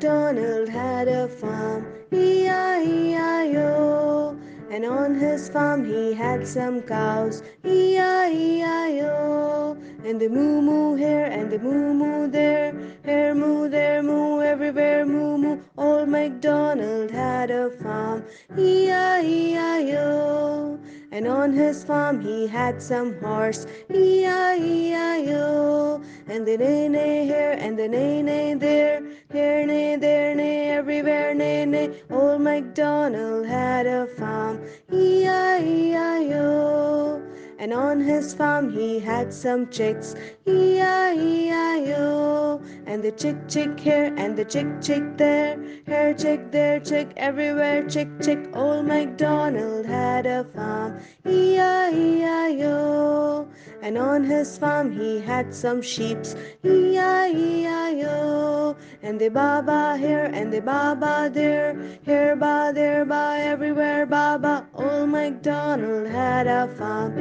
MacDonald had a farm, E-I-E-I-O. And on his farm he had some cows, E-I-E-I-O. And the moo-moo here and the moo-moo there, here moo, there moo, everywhere moo moo. Old MacDonald had a farm, E-I-E-I-O. And on his farm he had some horse, E-I-E-I-O. And the neigh-neigh here and the neigh-neigh there, here neigh, there neigh, everywhere neigh, neigh. Old MacDonald had a farm, E-I-E-I-O. And on his farm he had some chicks, E-I-E-I-O. And the chick chick here and the chick chick there, here chick, there chick, everywhere chick chick. Old MacDonald had a farm, E-I-E-I-O. And on his farm he had some sheeps, E-I-E-I-O. And the baba here and the baba there, here ba, there ba, everywhere baba. Old MacDonald had a farm,